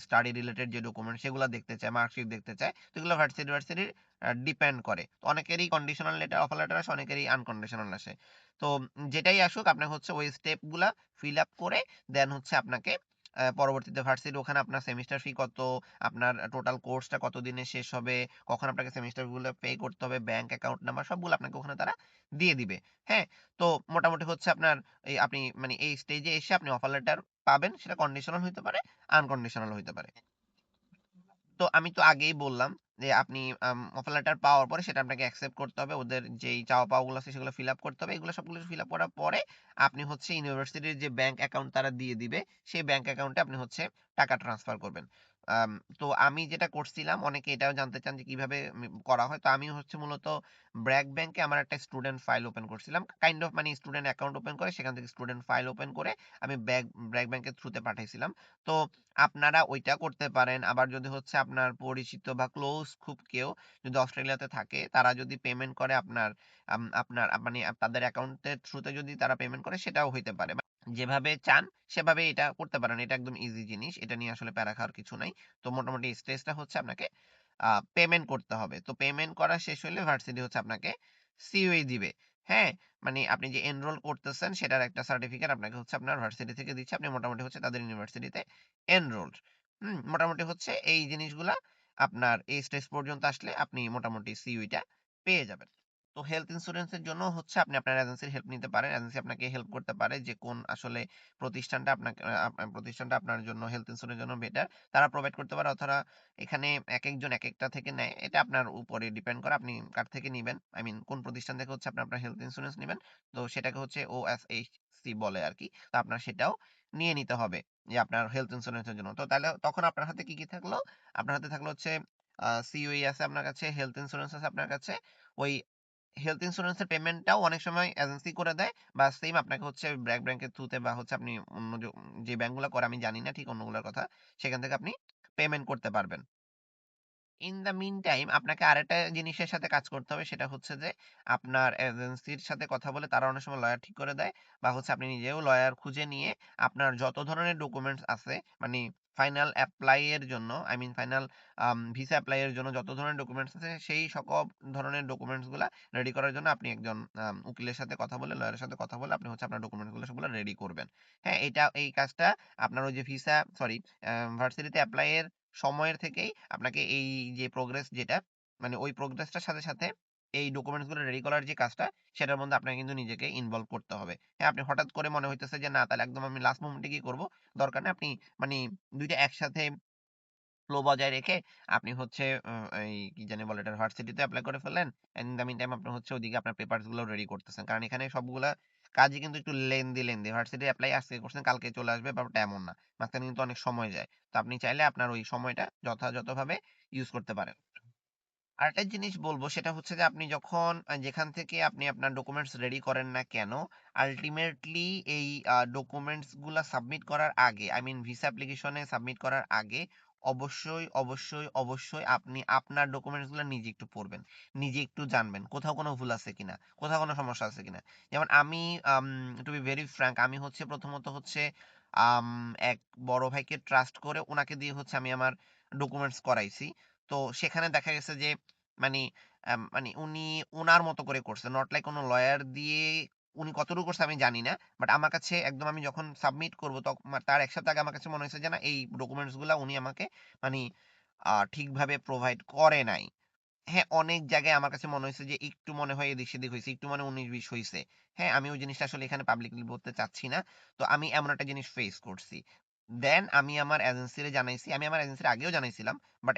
স্টাডি রিলেটেড যে ডকুমেন্ট সেগুলো দেখতে চায়, মার্কশিট দেখতে চায়। তো এগুলো ভার্সিটির ডিপেন্ড করে। তো অনেকেরই কন্ডিশনাল লেটার, অফার লেটার আসে, অনেকেরই আনকন্ডিশনাল আসে। তো যেটাই আসুক আপনাকে হচ্ছে ওই স্টেপগুলা ফিল আপ করে দেন হচ্ছে আপনাকে পরবর্তীতে ভার্সিটি ওখানে আপনার সেমিস্টার ফি কত, আপনার টোটাল কোর্সটা কতদিনে শেষ হবে, কখন আপনাকে সেমিস্টারগুলো পে করতে হবে, ব্যাংক অ্যাকাউন্ট নাম্বার সবগুলো আপনাকে ওখানে তারা দিয়ে দিবে। হ্যাঁ, তো মোটামুটি হচ্ছে আপনার এই আপনি মানে এই স্টেজে এসে আপনি অফার লেটার পাবেন, সেটা কন্ডিশনাল হইতে পারে, আনকন্ডিশনাল হইতে পারে। তো আমি তো আগেই বললাম যে আপনি অফার লেটার পাওয়ার পরে সেটা আপনাকে অ্যাকসেপ্ট করতে হবে, ওদের যেই চাওয়া পাওয়াগুলো আছে সেগুলো ফিল আপ করতে হবে, এগুলো সবগুলো ফিল আপ করার পরে আপনি হচ্ছে ইউনিভার্সিটির যে ব্যাংক অ্যাকাউন্ট তারা দিয়ে দিবে, সেই ব্যাংক অ্যাকাউন্টে আপনি হচ্ছে টাকা ট্রান্সফার করবেন। তো আমি যেটা করছিলাম, অনেকে এটাও জানতে চান যে কিভাবে করা হয়, তো আমি হচ্ছে মূলত ব্র্যাক ব্যাংকে আমার একটা স্টুডেন্ট ফাইল ওপেন করছিলাম, কাইন্ড অফ মানে স্টুডেন্ট অ্যাকাউন্ট ওপেন করে সেখান থেকে স্টুডেন্ট ফাইল ওপেন করে আমি ব্র্যাক ব্যাংকের থ্রুতে পাঠাইছিলাম। তো আপনারা ওইটা করতে পারেন। আবার যদি হচ্ছে আপনার পরিচিত বা ক্লোজ খুব কেউ যদি অস্ট্রেলিয়াতে থাকে, তারা যদি পেমেন্ট করে আপনার আপনার মানে তাদের অ্যাকাউন্টের থ্রুতে যদি তারা পেমেন্ট করে, সেটাও হইতে পারে। যেভাবে চান সেভাবে এটা করতে পারেন, এটা একদম ইজি জিনিস, এটা নিয়ে আসলে প্যারা খাওয়ার কিছু নাই। তো মোটামুটি স্টেজটা হচ্ছে আপনাকে পেমেন্ট করতে হবে। তো পেমেন্ট করা শেষ হলে ভার্সিটি হচ্ছে আপনাকে সিওই দিবে। হ্যাঁ, মানে আপনি যে এনরোল করতেছেন সেটার একটা সার্টিফিকেট আপনাকে হচ্ছে আপনার ভার্সিটি থেকে দিচ্ছে, আপনি মোটামুটি হচ্ছে তাদের ইউনিভার্সিটিতে এনরোলড। মোটামুটি হচ্ছে এই জিনিসগুলা আপনার এই স্টেজ পর্যন্ত আসলে আপনি মোটামুটি সিইউটা পেয়ে যাবেন। তো হেলথ ইন্স্যুরেন্সের জন্য হচ্ছে আপনি আপনার এজেন্সির হেল্প নিতে পারেন, এজেন্সি আপনাকে হেল্প করতে পারে যে কোন আসলে প্রতিষ্ঠানটা আপনাকে প্রতিষ্ঠানটা আপনার জন্য হেলথ ইন্স্যুরেন্সের জন্য বেটার, তারা প্রোভাইড করতে পারে। অথবা এখানে এক একজন এক একটা থেকে নেয়, এটা আপনার উপরে ডিপেন্ড করে আপনি কার থেকে নিবেন, আই মিন কোন প্রতিষ্ঠান থেকে হচ্ছে আপনি আপনার হেলথ ইন্স্যুরেন্স নেবেন। তো সেটাকে হচ্ছে OSHC বলে আর কি। তো আপনার সেটাও নিয়ে নিতে হবে যে আপনার হেলথ ইন্স্যুরেন্সের জন্য। তো তাহলে তখন আপনার হাতে কি কি থাকলো, আপনার হাতে থাকলো হচ্ছে সিওই আছে আপনার কাছে, হেলথ ইন্স্যুরেন্স আছে আপনার কাছে। ওই হেলথ ইন্স্যুরেন্সের পেমেন্টটাও অনেক সময় এজেন্সি করে দেয়, বা সেম আপনাকে হচ্ছে ব্র্যাক ব্যাংকের থ্রুতে বা হচ্ছে আপনি অন্য যে ব্যাংকগুলো করে আমি জানি না ঠিক অন্যগুলোর কথা, সেখান থেকে আপনি পেমেন্ট করতে পারবেন। ইন দ্য মিন টাইম আপনাকে আরেকটা জিনিসের সাথে কাজ করতে হবে, সেটা হচ্ছে যে আপনার এজেন্সির সাথে কথা বলে তারা অনেক সময় লয়ার ঠিক করে দেয়, বা হচ্ছে আপনি নিজেও লয়ার খুঁজে নিয়ে আপনার যত ধরনের ডকুমেন্টস আছে, মানে ফাইনাল অ্যাপ্লাই এর জন্য, I mean final visa apply এর জন্য যত ধরনের ডকুমেন্টস আছে, সেই সকল ধরনের ডকুমেন্টস গুলা রেডি করার জন্য আপনি একজন উকিলের সাথে কথা বলে, লয়ারের সাথে কথা বলে আপনি হচ্ছে আপনার ডকুমেন্টস গুলো সবগুলো রেডি করবেন। হ্যাঁ, এই কাজটা আপনার ওই যে ভিসা সরি ভার্সিটিতে অ্যাপ্লাই এর সময়ের থেকেই আপনাকে এই যে প্রোগ্রেস যেটা, মানে ওই প্রোগ্রেসটার সাথে সাথে এই ডকুমেন্টস গুলো রেডি করার যে কাজটা, সেটার মধ্যে আপনাকে কিন্তু নিজেকে ইনভলভ করতে হবে। হ্যাঁ, আপনি হঠাৎ করে মনে হইতেছে যে না তাহলে একদম আমি লাস্ট মোমেন্টে কি করব, দরকার নেই। আপনি মানে দুইটা একসাথে ফ্লো বজায় রেখে আপনি হচ্ছে এই কি জানি বলে এটা, ভার্সিটিতে এপ্লাই করে ফেললেন, and in the meantime আপনি হচ্ছে ওদিকে আপনার পেপারস গুলো রেডি করতেছেন, কারণ এখানে সবগুলা কাজই কিন্তু একটু লেন্দি। ভার্সিটি অ্যাপ্লাই আজকে করছেন কালকে চলে আসবে, ব্যাপারটা এমন না, মাঝখানে কিন্তু অনেক সময় যায়। তো আপনি চাইলে আপনার ওই সময়টা যথাযথভাবে ইউজ করতে পারেন। আরেকটা জিনিস বলবো, সেটা হচ্ছে যে আপনি যখন যেখান থেকে আপনি আপনার ডকুমেন্টস রেডি করেন না কেন, আলটিমেটলি এই ডকুমেন্টস গুলা সাবমিট করার আগে, আই মিন ভিসা অ্যাপ্লিকেশনে সাবমিট করার আগে অবশ্যই আপনি আপনার ডকুমেন্টস গুলো নিজে একটু পড়বেন, নিজে একটু জানবেন কোথাও কোনো ভুল আছে কিনা, কোথাও কোনো সমস্যা আছে কিনা। যেমন আমি টু বি ভেরি ফ্র্যাঙ্ক, আমি হচ্ছে প্রথমত হচ্ছে আম, এক বড় ভাইকে ট্রাস্ট করে ওনাকে দিয়ে হচ্ছে আমি আমার ডকুমেন্টস করাইছি। তো সেখানে দেখা গেছে যে মানে মানে উনি উনার মতো করে করছে, নট লাইক কোনো লয়ার দিয়ে। উনি কতটুকু করছে আমি জানি না, বাট আমার কাছে একদম আমি যখন সাবমিট করবো তখন তার এক সপ্তাহ আগে আমার কাছে মনে হয়েছে যে না এই ডকুমেন্টস গুলা উনি আমাকে মানে ঠিকভাবে প্রোভাইড করে নাই। হ্যাঁ, অনেক জায়গায় আমার কাছে মনে হয়েছে যে একটু মনে হয় এদিক সেদিক হয়েছে, একটু মানে 19-20 হয়েছে। হ্যাঁ, আমি ওই জিনিসটা আসলে এখানে পাবলিকলি বলতে চাচ্ছি না। তো আমি এমন একটা জিনিস ফেস করছি। দেন আমি আমার এজেন্সিরে জানাইছি, আমি আমার এজেন্সির আগেও জানাইছিলাম, বাট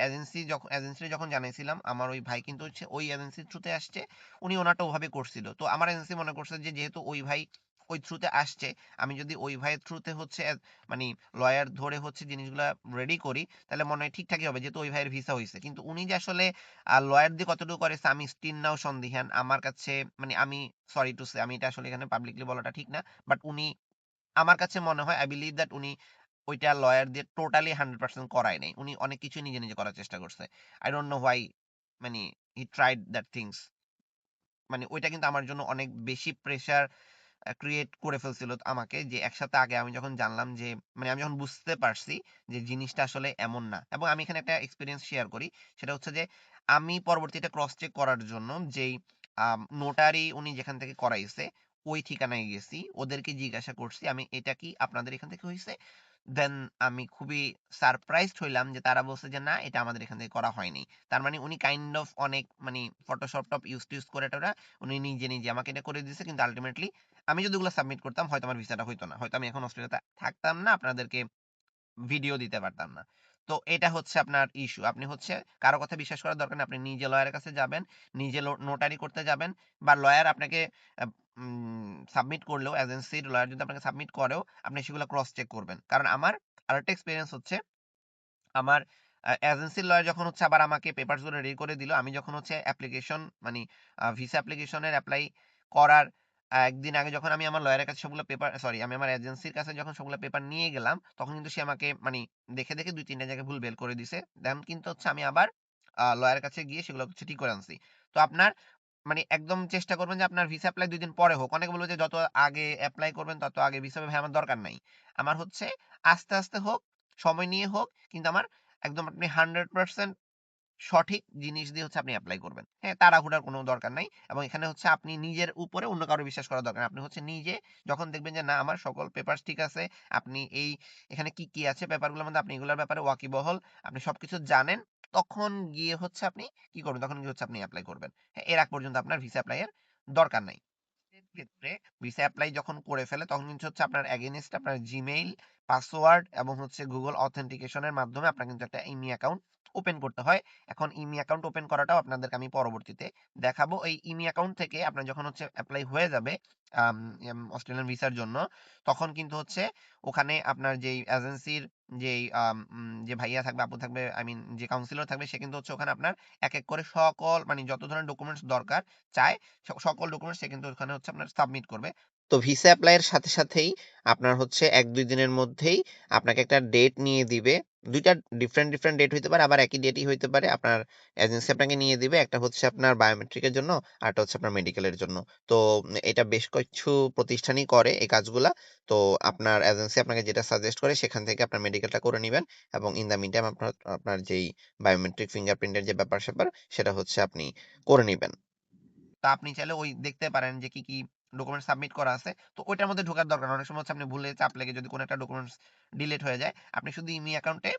এজেন্সিরে যখন জানাইছিলাম, আমার ওই ভাই কিন্তু হচ্ছে ওই এজেন্সির থ্রুতে আসছে, উনি ওনারটা ওভাবে করছিল। তো আমার এজেন্সি মনে করছে যে যেহেতু ওই ভাই ওই থ্রুতে আসছে, আমি যদি ওই ভাইয়ের থ্রুতে হচ্ছে মানে লয়ার ধরে হচ্ছে জিনিসগুলা রেডি করি, তাহলে মনে হয় ঠিকঠাকই হবে, যেহেতু ওই ভাইয়ের ভিসা হয়েছে। কিন্তু উনি যে আসলে আর লয়ার দিয়ে কতটুকু করেছে আমি স্টিল নাও সন্দিহান আমার কাছে, মানে আমি সরি টু সে, আমি এটা আসলে এখানে পাবলিকলি বলাটা ঠিক না, বাট উনি আমার কাছে মনে হয়, আই বিলিভ দ্যাট উনি ওইটা লয়ার দিয়ে টোটালি 100% করায় নাই, উনি অনেক কিছু নিজে নিজে করার চেষ্টা করছে। আই ডোন্ট নো হোয়াই, মানে হি ট্রাইড দ্যাট থিংস। মানে ওইটা কিন্তু আমার জন্য অনেক বেশি প্রেসার ক্রিয়েট করে ফেলছিল আমাকে, যে এক সপ্তাহ আগে আমি যখন জানলাম যে, মানে আমি যখন বুঝতে পারছি যে জিনিসটা আসলে এমন না। এবং আমি এখানে একটা এক্সপিরিয়েন্স শেয়ার করি, সেটা হচ্ছে যে আমি পরবর্তীতে ক্রস চেক করার জন্য যেই নোটারি উনি যেখান থেকে করাইছে ওই ঠিকানায় গেছি, ওদেরকে জিজ্ঞাসা করছি আমি এটা কি আপনাদের এখান থেকে হয়েছে। দেন আমি খুবই সারপ্রাইজড হইলাম যে তারা বলছে যে না এটা আমাদের এখান থেকে করা হয়নি। তার মানে উনি কাইন্ড অফ অনেক মানে ফটোশপ টপ ইউজ করে টোরা উনি নিজে আমাকে এটা করে দিয়েছে, কিন্তু আলটিমেটলি আমি যদি ওগুলো সাবমিট করতাম হয়তো আমার ভিসাটা হইতো না, হয়তো আমি এখন অস্ট্রেলিয়াতে থাকতাম না, আপনাদেরকে ভিডিও দিতে পারতাম না। তো এটা হচ্ছে আপনার ইস্যু। আপনি হচ্ছে কারো কথা বিশ্বাস করার দরকার নেই। আপনি নিজে লয়ারের কাছে যাবেন, নিজে নোটারি করতে যাবেন, বা লয়ার আপনাকে আ সাবমিট করলেও এজেন্সির লয়ার যদি আপনাকে সাবমিট করেও আপনি সেগুলো ক্রস চেক করবেন। কারণ আমার আরেকটা এক্সপেরিয়েন্স হচ্ছে, আমার এজেন্সির লয়ার যখন হচ্ছে আবার আমাকে পেপারস গুলো রেডি করে দিল, আমি যখন হচ্ছে অ্যাপ্লিকেশন মানে ভিসা অ্যাপ্লিকেশনের এপ্লাই করার একদিন আগে যখন আমি আমার লয়ারের কাছে সবগুলো পেপার, সরি আমি আমার এজেন্সির কাছে যখন সবগুলো পেপার নিয়ে গেলাম, তখন কিন্তু সে আমাকে মানে দেখে ২-৩ টা জায়গায় ভুল বের করে দিছে। দেন কিন্তু হচ্ছে আমি আবার লয়ারের কাছে গিয়ে সেগুলো হচ্ছে ঠিক করে আনছি। তো আপনার মানে একদম চেষ্টা করবেন যে আপনার ভিসা এপ্লাই ২ দিন পরে হোক। অনেকে বলবে যে যত আগে এপ্লাই করবেন তত আগে ভিসা হবে। ভাই আমার দরকার নাই। আমার হচ্ছে আস্তে হোক, সময় নিয়ে হোক, কিন্তু আমার একদম আপনি 100% সঠিক জিনিস দিয়ে হচ্ছে আপনি এপ্লাই করবেন। হ্যাঁ? তাড়াহুড়ার কোনো দরকার নাই। এবং এখানে হচ্ছে আপনি নিজের উপরে অন্য কারো বিশ্বাস করার দরকার নাই। আপনি হচ্ছে নিজে যখন দেখবেন যে না আমার সকল পেপারস ঠিক আছে, আপনি এখানে কি আছে পেপারগুলোর মধ্যে আপনি এগুলোর ব্যাপারে ওয়াকিবহল, আপনি সবকিছু জানেন, তখন গিয়ে হচ্ছে আপনি কি করবেন? তখন গিয়ে হচ্ছে আপনি এপ্লাই করবেন। হ্যাঁ? এর আগ পর্যন্ত আপনার ভিসা এপ্লাই এর দরকার নাই। এর ক্ষেত্রে ভিসা এপ্লাই যখন করে ফেলে তখন কিন্তু হচ্ছে আপনার এগেইনস্ট আপনার জিমেইল, পাসওয়ার্ড এবং হচ্ছে গুগল অথেন্টিকেশন এর মাধ্যমে আপনার কিন্তু একটা ইমি অ্যাকাউন্ট ওপেন করতে হয়। এখন ইমি অ্যাকাউন্ট ওপেন করাটাও আপনাদেরকে আমি পরবর্তীতে দেখাবো। এই ইমি অ্যাকাউন্ট থেকে আপনার যখন হচ্ছে এপ্লাই হয়ে যাবে অস্ট্রেলিয়ান ভিসার জন্য, তখন কিন্তু হচ্ছে ওখানে আপনার যেই এজেন্সির যে ভাইয়া থাকবে, আপু থাকবে, আই মিন যে কাউন্সিলর থাকবে, সে কিন্তু হচ্ছে ওখানে আপনার এক করে সকল মানে যত ধরনের ডকুমেন্টস দরকার চায় সকল ডকুমেন্টস সে কিন্তু ওখানে হচ্ছে আপনার সাবমিট করবে। তো ভিসা এপ্লাই এর সাথেই আপনার হচ্ছে ১-২ দিনের মধ্যেই আপনাকে একটা ডেট নিয়ে দিবে। ২ টা ডিফারেন্ট ডেট হইতে পারে, আবার একই ডেটই হইতে পারে। আপনার এজেন্সি আপনাকে নিয়ে দিবে। একটা হচ্ছে আপনার বায়োমেট্রিক এর জন্য, আরেকটা হচ্ছে আপনার মেডিকেল এর জন্য। তো এটা বেশ কিছু প্রতিষ্ঠানই করে এই কাজগুলা। তো আপনার এজেন্সি আপনাকে যেটা সাজেস্ট করে সেখান থেকে আপনার মেডিকেলটা করে নিবেন, এবং ইন দ্য মিন টাইম আপনার আপনার যেই বায়োমেট্রিক ফিঙ্গারপ্রিন্টের যে ব্যাপার-স্যাপার সেটা হচ্ছে আপনি করে নিবেন। তা আপনি চাইলে ওই দেখতে পারেন যে কি ডকুমেন্ট সাবমিট করা আছে। তো ওইটার মধ্যে ঢোকার দরকার নাই। অনেক সময় হচ্ছে আপনি ভুলে চাপ লেগে যদি কোনো একটা ডকুমেন্টস ডিলিট হয়ে যায়, আপনি শুধু ইমি অ্যাকাউন্টে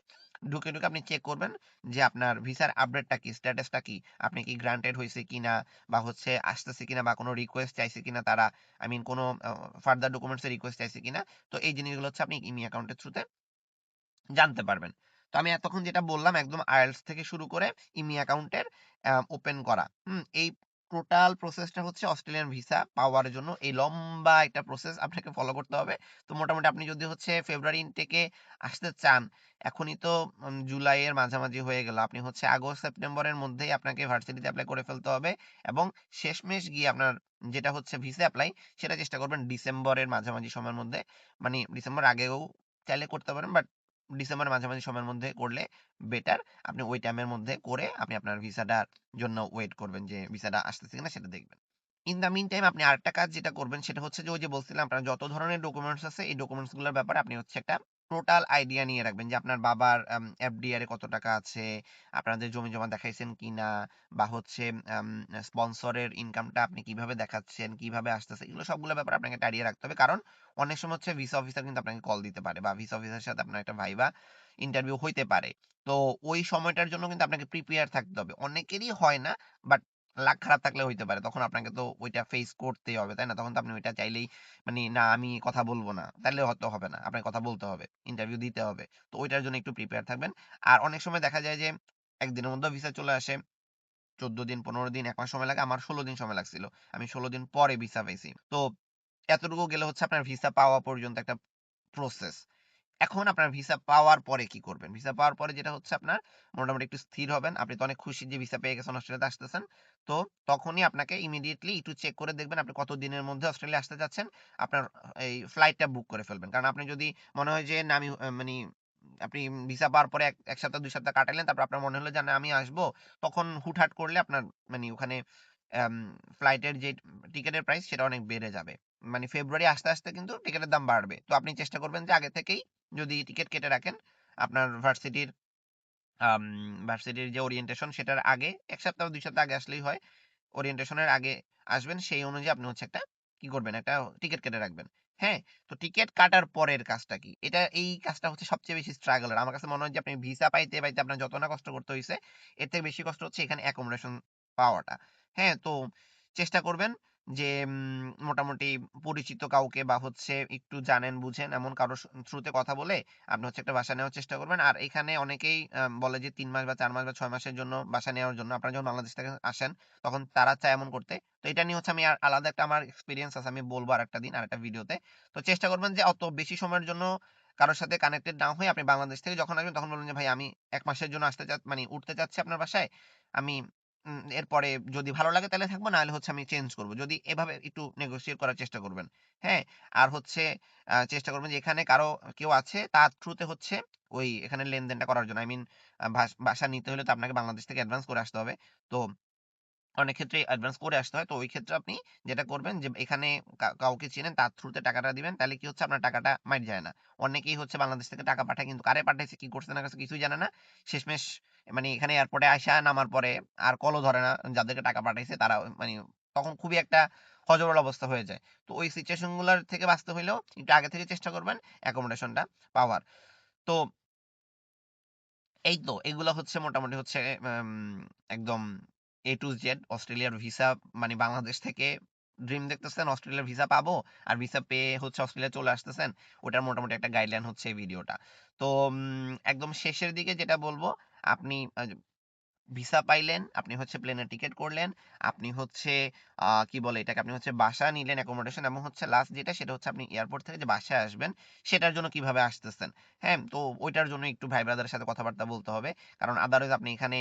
ঢুকে আপনি চেক করবেন যে আপনার ভিসার আপডেটটা কি, স্ট্যাটাসটা কি? আপনি কি গ্রান্টেড হইছে কিনা, বা হচ্ছে আসতেছে কিনা, বা কোনো রিকোয়েস্ট চাইছে কিনা তারা, আই মিন কোনো ফার্দার ডকুমেন্টস এর রিকোয়েস্ট চাইছে কিনা। তো এই জিনিসগুলো হচ্ছে আপনি ইমি অ্যাকাউন্টের থ্রুতে জানতে পারবেন। তো আমি এতক্ষণ যেটা বললাম একদম আইএলটিএস থেকে শুরু করে ইমি অ্যাকাউন্টের ওপেন করা। এই টোটাল প্রসেসটা হচ্ছে অস্ট্রেলিয়ান ভিসা পাওয়ার জন্য এই লম্বা একটা প্রসেস আপনাকে ফলো করতে হবে। তো মোটামুটি আপনি যদি হচ্ছে ফেব্রুয়ারি ইনটেকে আসতে চান, এখনই তো জুলাইয়ের মাঝামাঝি হয়ে গেল। আপনি হচ্ছে আগস্ট সেপ্টেম্বরের মধ্যেই আপনাকে ভার্সিটিতে এপ্লাই করে ফেলতে হবে, এবং শেষমেশ গিয়ে আপনার যেটা হচ্ছে ভিসা এপ্লাই সেটা চেষ্টা করবেন ডিসেম্বরের মাঝামাঝি সময়ের মধ্যে। মানে ডিসেম্বর আগেও চাইলে করতে পারেন, বাট ডিসেম্বরের মাঝামাঝি সময়ের মধ্যে করলে বেটার। আপনি ওই টাইমের মধ্যে করে আপনি আপনার ভিসাটার জন্য ওয়েট করবেন যে ভিসাটা আসতেছে কিনা সেটা দেখবেন। ইন দ্য মিন টাইম আপনি আরেকটা কাজ যেটা করবেন সেটা হচ্ছে যে ওই যে বলছিলাম আপনার যত ধরনের ডকুমেন্টস আছে এই ডকুমেন্টস গুলোর ব্যাপারে আপনি হচ্ছে একটা টোটাল আইডিয়া নিয়ে রাখবেন যে আপনার বাবার এফডিআর এ কত টাকা আছে, আপনাদের জমি জমা দেখাইছেন কিনা, বা হচ্ছে স্পন্সরের ইনকামটা আপনি কিভাবে দেখাচ্ছেন, কিভাবে আসতেছে, এগুলো সবগুলো ব্যাপারে আপনাকে টাড়িয়ে রাখতে হবে। কারণ অনেক সময় হচ্ছে ভিসা অফিসার কিন্তু আপনাকে কল দিতে পারে, বা ভিসা অফিসারের সাথে আপনার একটা ভাইবা ইন্টারভিউ হইতে পারে। তো ওই সময়টার জন্য কিন্তু আপনাকে প্রিপেয়ার থাকতে হবে। অনেকেরই হয় না, বাট লাক খারাপ থাকলে হইতে পারে। তখন আপনাকে তো ওইটা ফেস করতেই হবে, তাই না? তখন তো আপনি ওইটা চাইলেই মানে না আমি কথা বলব না, তাহলে হয়তো হবে না। আপনাকে কথা বলতে হবে, ইন্টারভিউ দিতে হবে। তো ওইটার জন্য একটু প্রিপেয়ার থাকবেন। আর অনেক সময় দেখা যায় যে একদিনের মধ্যে ভিসা চলে আসে। ১৪ দিন, ১৫ দিন, ১ মাস সময় লাগে। আমার ১৬ দিন সময় লাগছিল। আমি ১৬ দিন পরে ভিসা পাইছি। তো এতটুকু গেলে হচ্ছে আপনার ভিসা পাওয়া পর্যন্ত একটা প্রসেস। এখন আপনার ভিসা পাওয়ার পরে কি করবেন? ভিসা পাওয়ার পরে যেটা হচ্ছে আপনার মোটামুটি একটু স্থির হবেন। আপনি তো অনেক খুশি যে ভিসা পেয়ে গেছেন, অস্ট্রেলিয়াতে আসতেছেন। তো তখনই আপনাকে ইমিডিয়েটলি একটু চেক করে দেখবেন আপনি কত দিনের মধ্যে অস্ট্রেলিয়া আসতে চাচ্ছেন। আপনার এই ফ্লাইটটা বুক করে ফেলবেন। কারণ আপনি যদি মনে হয় যে না আমি মানি আপনি ভিসা পাওয়ার পরে ১ সপ্তাহ ২ সপ্তাহ কাটাইলেন, তারপর আপনার মনে হলো যে না আমি আসবো, তখন হুটহাট করলে আপনার মানে ওখানে অ্যাম ফ্লাইটের যে টিকেটের প্রাইস সেটা অনেক বেড়ে যাবে। মানে ফেব্রুয়ারি আসতে কিন্তু টিকেটের দাম বাড়বে। তো আপনি চেষ্টা করবেন যে আগে থেকেই যদি টিকেট কেটে রাখেন, আপনার আম ভার্সিটির যে ওরিয়েন্টেশন সেটার আগে ১ সপ্তাহ ২ সপ্তাহ আগে আসলেই হয়। ওরিয়েন্টেশন এর আগে আসবেন, সেই অনুযায়ী আপনি হচ্ছে একটা কি করবেন? একটা টিকেট কেটে রাখবেন। হ্যাঁ? তো টিকেট কাটার পরের কাজটা কি? এই কাজটা হচ্ছে সবচেয়ে বেশি স্ট্রাগল এর। আমার কাছে মনে হয় যে আপনি ভিসা পাইতে আপনার যত না কষ্ট করতে হইছে, এর থেকে বেশি কষ্ট হচ্ছে এখানে অ্যাকোমোডেশন পাওয়াটা। হ্যাঁ? তো চেষ্টা করবেন যে মোটামুটি পরিচিত কাউকে বা হচ্ছে একটু জানেন বুঝেন এমন কারো থ্রুতে কথা বলে আপনি হচ্ছে একটা বাসা নেওয়ার চেষ্টা করবেন। আর এখানে অনেকেই বলে যে ৩ মাস বা ৪ মাস বা ৬ মাসের জন্য বাসা নেওয়ার জন্য আপনারা যখন বাংলাদেশ থেকে আসেন তখন তারা চায় এমন করতে। তো এটা নিয়ে হচ্ছে আমি আলাদা একটা আমার এক্সপেরিয়েন্স আছে। আমি বলব আরেকটা দিন আরেকটা ভিডিওতে। তো চেষ্টা করবেন যে অত বেশি সময়ের জন্য কারো সাথে কানেক্টেড না হয়ে আপনি বাংলাদেশ থেকে যখন আসবেন তখন বলবেন যে, "ভাই আমি ১ মাসের জন্য আসতে মানে উঠতে চাচ্ছি আপনার বাসায়। আমি এরপরে যদি ভালো লাগে তাহলে থাকবো, নাহলে হচ্ছে আমি চেঞ্জ করব।" যদি এভাবে একটু নেগোশিয়েট করার চেষ্টা করবেন। হ্যাঁ? আর হচ্ছে চেষ্টা করবেন যে এখানে কারো কেউ আছে তার থ্রুতে হচ্ছে ওই এখানে লেনদেনটা করার জন্য। আই মিন বাসা নিতে হলে তো আপনাকে বাংলাদেশ থেকে অ্যাডভান্স করে আসতে হবে। তো অনেক ক্ষেত্রে অ্যাডভান্স করে আসতে হয়। তো ওই ক্ষেত্রে আপনি যেটা করবেন যে এখানে কাউকে চেনেন তার থ্রুতে টাকাটা দিবেন। তাইলে কি হচ্ছে আপনার টাকাটা মাইর যায় না। অনেকেই হচ্ছে বাংলাদেশ থেকে টাকা পাঠায় কিন্তু কারে পাঠাইছে, কি করছে না করছে কিছুই জানে না। শেষমেশ মানে এখানে এয়ারপোর্টে আইসা নামার পরে আর কলও ধরে না যাদেরকে টাকা পাঠাইছে তারা মানে তখন খুবই একটা হযবল অবস্থা হয়ে যায়। তো ওই সিচুয়েশন গুলার থেকে বাঁচতে হইলেও একটু আগে থেকে চেষ্টা করবেন অ্যাকোমোডেশনটা পাওয়ার। তো এই তো এগুলা হচ্ছে মোটামুটি হচ্ছে আম একদম A to Z অস্ট্রেলিয়ার ভিসা মানে বাংলাদেশ থেকে ড্রিম দেখতেছেন অস্ট্রেলিয়ার ভিসা পাবো আর ভিসা পেয়ে হচ্ছে অস্ট্রেলিয়া চলে আসতেছেন। ওটার মোটামুটি একটা গাইডলাইন হচ্ছে এই ভিডিওটা। তো একদম শেষের দিকে যেটা বলব আপনি ভিসা পাইলেন, আপনি হচ্ছে প্লেনের টিকেট করলেন, আপনি হচ্ছে কি বলে এটাকে? আপনি হচ্ছে বাসা নিলেন অ্যাকোমোডেশন এবং হচ্ছে লাস্ট যেটা সেটা হচ্ছে আপনি এয়ারপোর্ট থেকে যে বাসায় আসবেন, সেটার জন্য কিভাবে আসতেছেন। হ্যাঁ? তো ওইটার জন্য একটু ভাই ব্রাদারের সাথে কথাবার্তা বলতে হবে। কারণ আদারওয়াইজ আপনি এখানে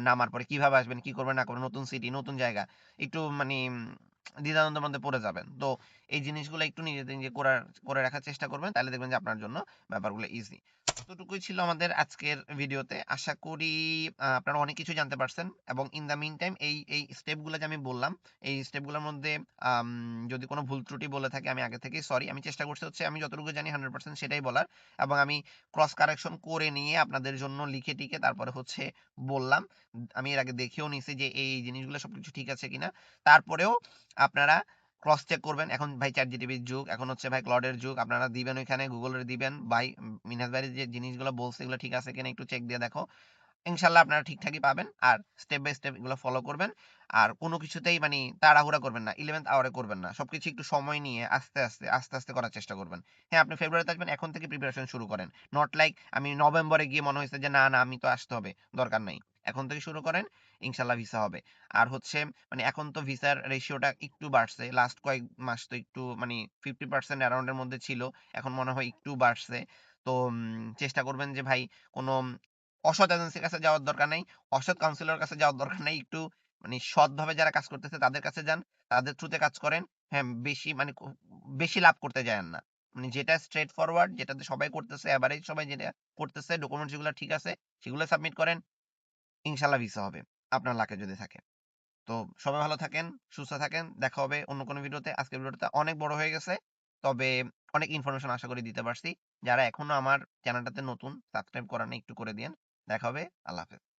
নামার পরে কিভাবে আসবেন, কি করবেন না করবেন, নতুন সিটি, নতুন জায়গা। একটু মানি দ্বিধাদ্বন্দ্বের মধ্যে পড়ে যাবেন। তো এই জিনিসগুলো একটু নিজে করে রাখার চেষ্টা করবেন। তাহলে দেখবেন যে আপনার জন্য ব্যাপারগুলো ইজি। এতটুকুই ছিল আমাদের আজকের ভিডিওতে। আশা করি আপনারা অনেক কিছু জানতে পারছেন এবং ইন দ্য মিন টাইম এই স্টেপ গুলো যে আমি বললাম, এই স্টেপ গুলোর মধ্যে আম যদি কোনো ভুল ত্রুটি বলে থাকি আমি আগে থেকেই সরি। আমি চেষ্টা করছি হচ্ছে আমি যতটুকু জানি 100% সেটাই বলার এবং আমি ক্রস কারেকশন করে নিয়ে আপনাদের জন্য লিখে টিখে তারপরে হচ্ছে বললাম। আমি এর আগে দেখেও নিছি যে এই জিনিসগুলো সবকিছু ঠিক আছে কিনা। তারপরেও আপনারা ক্রস চেক করবেন। এখন ভাই চ্যাটজিপিটির যুগ। এখন হচ্ছে ভাই ক্লডের যুগ। আপনারা দিবেন ওইখানে গুগলের দিবেন। ভাই মিনহাজ ভাই যে জিনিসগুলো বলছে এগুলো ঠিক আছে কিনা একটু চেক দিয়ে দেখো। ইনশাআল্লাহ আপনারা ঠিকঠাকই পাবেন। আর স্টেপ বাই স্টেপ এগুলো ফলো করবেন। আর কোন কিছুতেই মানি তাড়াহুড়া করবেন না। 11th আওয়ারে করবেন না। সবকিছু একটু সময় নিয়ে আস্তে আস্তে করার চেষ্টা করবেন। হ্যাঁ, আপনি ফেব্রুয়ারিতে আসবেন এখন থেকে প্রিপারেশন শুরু করেন। নট লাইক আমি নভেম্বরে গিয়ে মনে হইছে যে না আমি তো আসতে হবে। দরকার নাই। এখন থেকে শুরু করেন। ইনশাআল্লাহ ভিসা হবে। আর হচ্ছে মানে এখন তো ভিসার রেশিওটা একটু বাড়ছে। লাস্ট কয়েক মাস তো একটু মানি 50% অ্যারাউন্ড এর মধ্যে ছিল। এখন মনে হয় একটু বাড়ছে। তো চেষ্টা করবেন যে ভাই কোন অসৎ এজেন্সির কাছে যাওয়ার দরকার নাই। অসৎ কাউন্সিলর কাছে যাওয়ার দরকার নাই। একটু মানে সৎভাবে যারা কাজ করতেছে তাদের কাছে যান। তাদের থ্রুতে কাজ করেন। হ্যাঁ, বেশি মানে বেশি লাভ করতে যায়েন না। মানে যেটা স্ট্রেইট ফরওয়ার্ড যেটাতে সবাই করতেছে, এভারেজ সবাই যেটা করতেছে, ডকুমেন্টস যেগুলো ঠিক আছে, সেগুলো সাবমিট করেন। ইনশাআল্লাহ ভিসা হবে। আপনার লাকে যদি থাকে। তো সবাই ভালো থাকেন, সুস্থ থাকেন। দেখা হবে অন্য কোনো ভিডিওতে। আজকের ভিডিওটা অনেক বড় হয়ে গেছে। তবে অনেক ইনফরমেশন আশা করি দিতে পারছি। যারা এখনো আমার চ্যানেলটাতে নতুন, সাবস্ক্রাইব করা নাই একটু করে দিয়েন। দেখা হবে। আল্লাহ হাফেজ।